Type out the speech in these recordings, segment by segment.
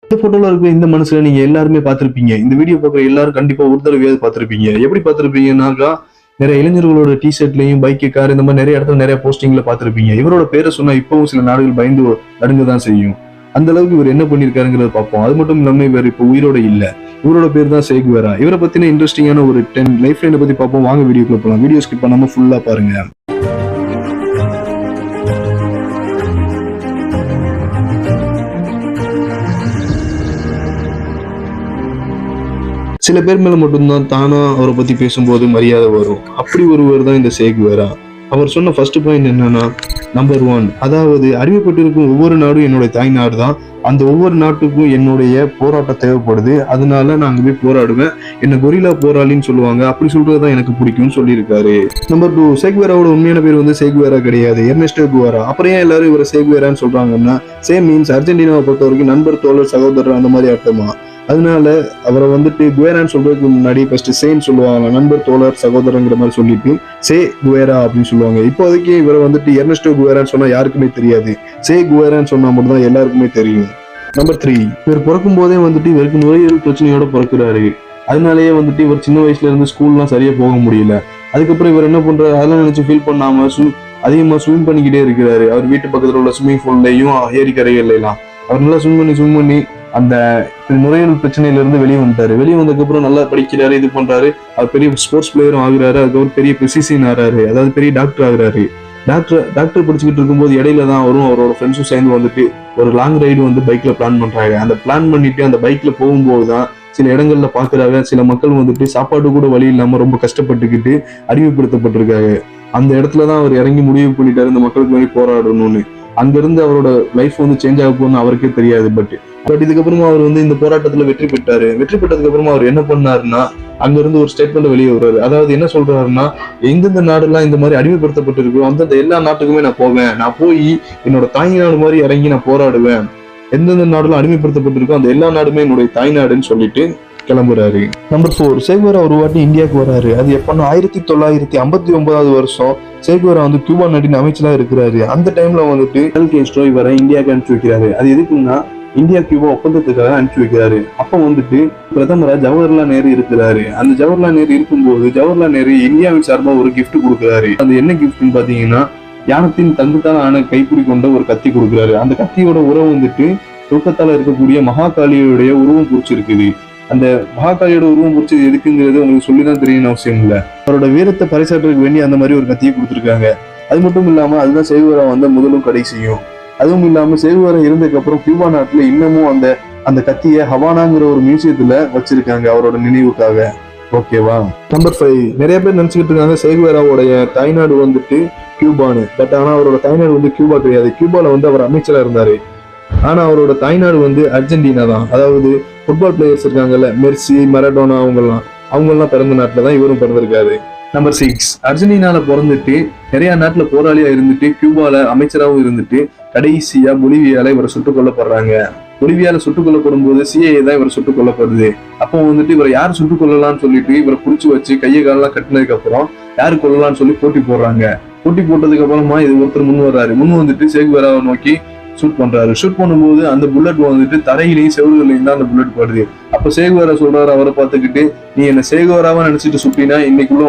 இந்த போட்டோல இருக்க இந்த மனுஷனை நீங்க எல்லாருமே பார்த்திருப்பீங்க. இந்த வீடியோ பார்க்குற எல்லாரும் கண்டிப்பா ஒரு தடவையாவது பார்த்திருப்பீங்க. எப்படி பார்த்திருப்பீங்கன்னாக்கா, நிறைய இளைஞர்களோட டிஷர்ட்லயும் பைக்கு கார் இந்த மாதிரி நிறைய இடத்துல நிறைய போஸ்டிங்ல பார்த்திருப்பீங்க. இவரோட பேரை சொன்னா இப்பவும் சில நாடுகள் பயந்து நடுங்கதான் செய்யும். அந்த அளவுக்கு இவர் என்ன பண்ணிருக்காருங்கிறத பார்ப்போம். அது மட்டும் இல்லாம இவர் இப்ப உயிரோட இல்ல. இவரோட பேர் தான் சேகுவேரா. இவரை பத்தின இன்ட்ரெஸ்டிங்கான ஒரு 10 லைஃப் லைனை பத்தி பார்ப்போம். வாங்க வீடியோக்குள்ள போலாம். வீடியோ ஸ்கிப் பண்ணாம ஃபுல்லா பாருங்க. சில பேர் மேல மட்டும்தான் தானா அவரை பத்தி பேசும்போது மரியாதை வரும். அப்படி ஒருவர் தான் இந்த சேகுவேரா. அவர் சொன்ன ஃபர்ஸ்ட் பாயிண்ட் என்னன்னா, நம்பர் 1, அதாவது அறிவிக்கப்பட்டிருக்கும் ஒவ்வொரு நாடும் என்னுடைய தாய் நாடு தான். அந்த ஒவ்வொரு நாட்டுக்கும் என்னுடைய போராட்டம் தேவைப்படுது. அதனால நான் அங்க போய் போராடுவேன். என்ன கொரில்லா போராளின்னு சொல்லுவாங்க. அப்படி சொல்றதுதான் எனக்கு பிடிக்கும்னு சொல்லியிருக்காரு. நம்பர் 2, சேகுவேராவோட உண்மையான பேர் வந்து சேகுவேரா கிடையாது, எர்னெஸ்டோ குவேரா. அப்புறம் ஏன் எல்லாரும் இவரை சேகுவேரான்னு சொல்றாங்கன்னா, சேம் மீன்ஸ் அர்ஜென்டினாவை பொறுத்த வரைக்கும் நண்பர், தோழர், சகோதரர் அந்த மாதிரி அர்த்தமா. அதனால அவரை வந்துட்டு குவேரான்னு சொல்றதுக்கு முன்னாடி ஃபர்ஸ்ட் சேன்னு சொல்லுவாங்க. நண்பர், தோழர், சகோதரங்கிற மாதிரி சொல்லிட்டு சே குவேரா அப்படின்னு சொல்லுவாங்க. இப்போதைக்கு இவரை வந்துட்டு எர்னெஸ்டோ குவேரான்னு சொன்னா யாருக்குமே தெரியாது. சே குவேரான்னு சொன்னா மட்டும் தான் எல்லாருக்குமே தெரியும். நம்பர் 3, இவர் பிறக்கும் போதே வந்துட்டு இவருக்கு நுரையீரல் பிரச்சனையோட பிறக்கிறாரு. அதனாலேயே வந்துட்டு இவர் சின்ன வயசுல இருந்து ஸ்கூல்லாம் சரியா போக முடியல. அதுக்கப்புறம் இவர் என்ன பண்றாரு, அதெல்லாம் நினைச்சு ஃபீல் பண்ணாம அதிகமா ஸ்விம் பண்ணிக்கிட்டே இருக்கிறாரு. அவர் வீட்டு பக்கத்துல உள்ள ஸ்விம்மிங் பூல்லையும் ஏரிக்கரைகள்ல எல்லாம் அவர் நல்லா ஸ்விம் பண்ணி அந்த நுரையீரல் பிரச்சனையில இருந்து வெளியே வந்துட்டாரு. வெளியே வந்ததுக்கப்புறம் நல்லா படிக்கிறாரு, இது பண்றாரு. அவர் பெரிய ஸ்போர்ட்ஸ் பிளேயரும் ஆகுறாரு. அதுக்கப்புறம் பெரிய பிசிசியன் ஆகிறாரு, அதாவது பெரிய டாக்டர் ஆகுறாரு. டாக்டர் படிச்சுக்கிட்டு இருக்கும்போது இடையில தான் அவரும் அவரோட ஃப்ரெண்ட்ஸும் சேர்ந்து வந்துட்டு ஒரு லாங் ரைடு வந்து பைக்ல பிளான் பண்றாங்க. அந்த பிளான் பண்ணிட்டு அந்த பைக்ல போகும்போது தான் சில இடங்கள்ல பாக்குறாங்க, சில மக்கள் வந்துட்டு சாப்பாடு கூட வழி இல்லாம ரொம்ப கஷ்டப்பட்டுக்கிட்டு அறிவுப்படுத்தப்பட்டிருக்காங்க. அந்த இடத்துலதான் அவர் இறங்கி முடிவு பண்ணிட்டாரு இந்த மக்களுக்கு வேண்டி போராடணும்னு. அங்கிருந்து அவரோட லைஃப் வந்து சேஞ்ச் ஆக போகணும்னு அவருக்கே தெரியாது. பட் இதுக்கப்புறமா அவர் வந்து இந்த போராட்டத்துல வெற்றி பெற்றாரு. வெற்றி பெற்றதுக்கு அப்புறமா அவர் என்ன பண்ணாருன்னா, அங்க இருந்து ஒரு ஸ்டேட்மெண்ட் வெளியே வர்றாரு. அதாவது என்ன சொல்றாருன்னா, எந்தெந்த நாடுலாம் இந்த மாதிரி அடிமைப்படுத்தப்பட்டிருக்கோ அந்தந்த எல்லா நாட்டுக்குமே நான் போவேன். நான் போய் என்னோட தாய் நாடு மாதிரி இறங்கி நான் போராடுவேன். எந்தெந்த நாடுலாம் அடிமைப்படுத்தப்பட்டிருக்கோ அந்த எல்லா நாடுமே என்னுடைய தாய் நாடுன்னு சொல்லிட்டு கிளம்புறாரு. நம்பர் 4, சேகுவேரா ஒரு வாட்டி இந்தியாவுக்கு வராரு. அது எப்பன்னா 1959 வருஷம் சேகுவேரா வந்து கியூபா நாட்டின் அமைச்சரா இருக்கிறாரு. அந்த டைம்ல வந்துட்டு கேஸ்ட்ரோ இவரை இந்தியாவுக்கு அனுப்பிச்சு வைக்கிறாரு. அது எதுக்குன்னா, இந்தியா கியூபா ஒப்பந்தத்துக்காக அனுப்பிச்சு வைக்கிறாரு. அப்ப வந்துட்டு பிரதமரா ஜவஹர்லால் நேரு இருக்கிறாரு. அந்த ஜவஹர்லால் நேரு இருக்கும்போது ஜவஹர்லால் நேரு இந்தியாவின் சார்பா ஒரு கிஃப்ட் கொடுக்குறாரு. அது என்ன கிஃப்ட்னு பாத்தீங்கன்னா, யானத்தின் தங்கத்தால் ஆன கைப்பிடி கொண்ட ஒரு கத்தி கொடுக்குறாரு. அந்த கத்தியோட உறவு வந்துட்டு தொக்கத்தால இருக்கக்கூடிய மகாகாளியுடைய உருவம் குறிச்சிருக்குது. அந்த மகாகாளியோட உருவம் பிடிச்சது எதுக்குங்கிறது உங்களுக்கு சொல்லிதான் தெரியணும் அவசியம் இல்லை. அவரோட வீரத்தை பறைசாற்றுறதுக்கு வேண்டி அந்த மாதிரி ஒரு கத்தியை கொடுத்துருக்காங்க. அது மட்டும் இல்லாம அதுதான் சேகுவேரா வந்த முதலும் கடைசியும். அதுவும் இல்லாம சேகுவேரா இருந்ததுக்கு அப்புறம் கியூபா நாட்டுல இன்னமும் அந்த கத்தியை ஹவானாங்கிற ஒரு மியூசியத்துல வச்சிருக்காங்க அவரோட நினைவுக்காக. ஓகேவா. நம்பர் 5, நிறைய பேர் நினைச்சுக்கிட்டு இருக்காங்க சேகுவேராவோடைய தாய்நாடு வந்துட்டு கியூபான்னு. பட் ஆனா அவரோட தாய்நாடு வந்து கியூபா கிடையாது. கியூபால வந்து அவர் அமைச்சரா இருந்தாரு. ஆனா அவரோட தாய்நாடு வந்து அர்ஜென்டினா தான். அதாவது ஃபுட்பால் பிளேயர்ஸ் இருக்காங்கல்ல, மெர்சி, மரடோனா, அவங்கெல்லாம் பிறந்த நாட்டுல தான் இவரும் பிறந்திருக்காரு. நம்பர் 6, அர்ஜென்டினால பிறந்துட்டு நிறைய நாட்டுல போராளியா இருந்துட்டு கியூபால அமைச்சராகவும் இருந்துட்டு கடைசியா பொலிவியால இவரை சுட்டுக் கொல்லப்படுறாங்க. பொலிவியால சுட்டுக் கொல்லப்படும் போது சிஐஏ தான் இவர் சுட்டுக் கொல்லப்படுது. அப்போ வந்துட்டு இவரை யார் சுட்டுக் கொள்ளலாம்னு சொல்லிட்டு இவரை புடிச்சு வச்சு கையை காலெல்லாம் கட்டினதுக்கு அப்புறம் யாரு கொள்ளலாம்னு சொல்லி போட்டி போடுறாங்க. போட்டி போட்டதுக்கு அப்புறமா இது ஒருத்தர் முன் வந்துட்டு சேகுவேராவை நோக்கி ஷூட் பண்றாரு. ஷூட் பண்ணும்போது அந்த புல்லட் வந்துட்டு தரையிலையும் செவர்களையும் தான் அந்த புல்லட் படுது. அப்ப சேகுவேரா சொல்றாரு அவரை பார்த்துக்கிட்டு, நீ என்ன சேகுவேராவா நினைச்சிட்டு சுட்டினா இன்னைக்குள்ள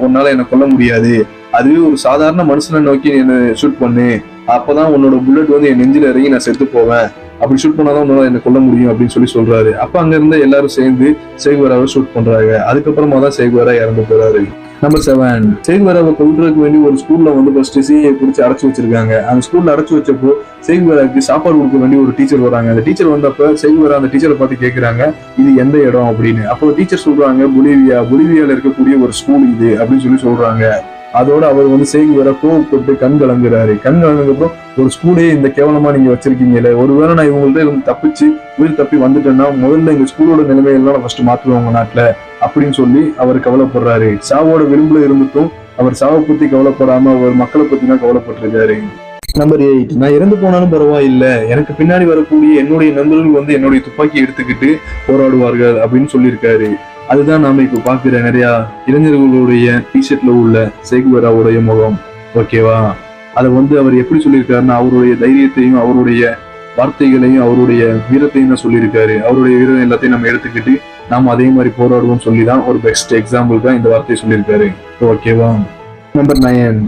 உன்னால என்ன கொல்ல முடியாது. அதுவே ஒரு சாதாரண மனுஷனை நோக்கி என்ன ஷூட் பண்ணு, அப்பதான் உன்னோட புல்லட் வந்து என் நெஞ்சில இறங்கி நான் செத்து போவேன். அப்படி ஷூட் பண்ணாதான் உன்னால என்ன கொல்ல முடியும் அப்படின்னு சொல்றாரு. அப்ப அங்க இருந்த எல்லாரும் சேர்ந்து சேகுவேராவை ஷூட் பண்றாங்க. அதுக்கப்புறமா தான் சேகுவேரா இறந்து போறாரு. நம்பர் 7, சேகுவேராவை கொல்றதுக்கு வேண்டி ஒரு ஸ்கூல்ல வந்து ஃபர்ஸ்ட் சிஐஏ பிடிச்சி அடைச்சு வச்சிருக்காங்க. அந்த ஸ்கூல்ல அடைச்சு வச்சப்போ சேகுவேராவுக்கு சாப்பாடு கொடுக்க வேண்டிய ஒரு டீச்சர் வராங்க. அந்த டீச்சர் வந்தப்ப சேகுவேரா அந்த டீச்சரை பார்த்து கேட்கிறாங்க, இது எந்த இடம் அப்படின்னு. அப்போ டீச்சர் சொல்றாங்க, பொலிவியால இருக்கக்கூடிய ஒரு ஸ்கூல் இது அப்படின்னு சொல்றாங்க. அதோட அவர் வந்து சேகுவேரா கோவப்பட்டு கண் கலங்குறாரு. கண் கலங்குறப்போ, ஒரு ஸ்கூலே இந்த கேவலமா நீங்க வச்சிருக்கீங்களே, ஒருவேளை நான் இவங்கள்ட்ட இருந்து தப்பிச்சு உயிர் தப்பி வந்துட்டேன்னா முதல்ல எங்க ஸ்கூலோட நிலைமையெல்லாம் ஃபர்ஸ்ட் மாற்றுவோம் உங்க நாட்டுல அப்படின்னு சொல்லி அவர் கவலைப்படுறாரு. சாவோட விளிம்புல இருந்துட்டும் அவர் சாவை பத்தி கவலைப்படாம அவர் மக்களை பத்தி தான் கவலைப்பட்டிருக்காரு. நம்பர் 8, நான் இறந்து போனாலும் பரவாயில்ல, எனக்கு பின்னாடி வரக்கூடிய என்னுடைய நண்பர்கள் வந்து என்னுடைய துப்பாக்கி எடுத்துக்கிட்டு போராடுவார்கள் அப்படின்னு சொல்லியிருக்காரு. அதுதான் நாம இப்ப பாக்குற நிறைய இளைஞர்களுடைய டிஷர்ட்ல உள்ள சேகுவேராவுடைய முகம். ஓகேவா. அதை வந்து அவர் எப்படி சொல்லியிருக்காருன்னா, அவருடைய தைரியத்தையும் அவருடைய வார்த்தைகளையும் அவருடைய வீரத்தையும் தான் சொல்லியிருக்காரு. அவருடைய வீரம் எல்லாத்தையும் நம்ம எடுத்துக்கிட்டு நாம அதே மாதிரி போராடுவோம் சொல்லி தான் ஒரு பெஸ்ட் எக்ஸாம்பிள் தான் இந்த வார்த்தையை சொல்லியிருக்காரு. ஓகேவா? நம்பர் 9,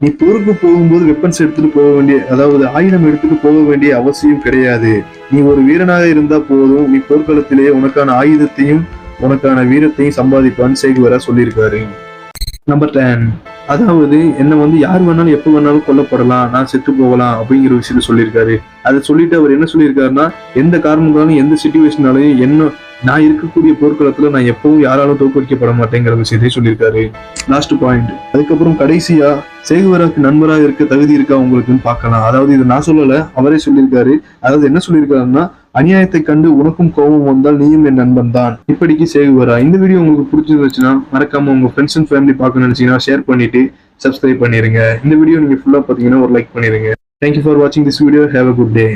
நீ போருக்கு போகும்போது வெப்பன்ஸ் எடுத்துட்டு போக வேண்டிய, அதாவது ஆயுதம் எடுத்துட்டு போக வேண்டிய அவசியம் கிடையாது. நீ ஒரு வீரனாக இருந்தா போதும், நீ போர்க்களத்திலேயே உனக்கான ஆயுதத்தையும் உனக்கான வீரத்தையும் சம்பாதிப்பான்னு சேகுவேரா சொல்லியிருக்காரு. நம்பர் 10, அதாவது என்ன யார் வேணாலும் எப்ப வேணாலும் கொல்லப்படலாம், நான் செத்து போகலாம் அப்படிங்கிற விஷயத்த சொல்லியிருக்காரு. அதை சொல்லிட்டு அவர் என்ன சொல்லியிருக்காருன்னா, எந்த காரணத்தாலும் எந்த சிச்சுவேஷனாலையும் என்ன நான் இருக்கக்கூடிய போர்க்களத்துல நான் எப்பவும் யாராலும் தோற்கடிக்கப்பட மாட்டேங்கிற விஷயத்தையும் சொல்லியிருக்காரு. லாஸ்ட் பாயிண்ட், அதுக்கப்புறம் கடைசியா சேகுவேராக்கு நண்பராக இருக்க தகுதி இருக்கா உங்களுக்குன்னு பார்க்கலாம். அதாவது இதை நான் சொல்லல, அவரே சொல்லியிருக்காரு. அதாவது என்ன சொல்லியிருக்காருன்னா, அநியாயத்தை கண்டு உனக்கும் கோபம் வந்தால் நீயும் என் நண்பன் தான். இப்படிக்கு சேகுவேரா. இந்த வீடியோ உங்களுக்கு பிடிச்சிருந்துச்சுன்னா மறக்காம உங்க ஃப்ரெண்ட்ஸ் அண்ட் ஃபேமிலி பார்க்க நினைச்சீங்கன்னா ஷேர் பண்ணிட்டு சப்ஸ்கிரைப் பண்ணிருங்க. இந்த வீடியோ நீங்க ஃபுல்லா பாத்தீங்கன்னா ஒரு லைக் பண்ணிருங்க. தேங்க்யூ ஃபார் வாட்சிங் this video. Have a good day.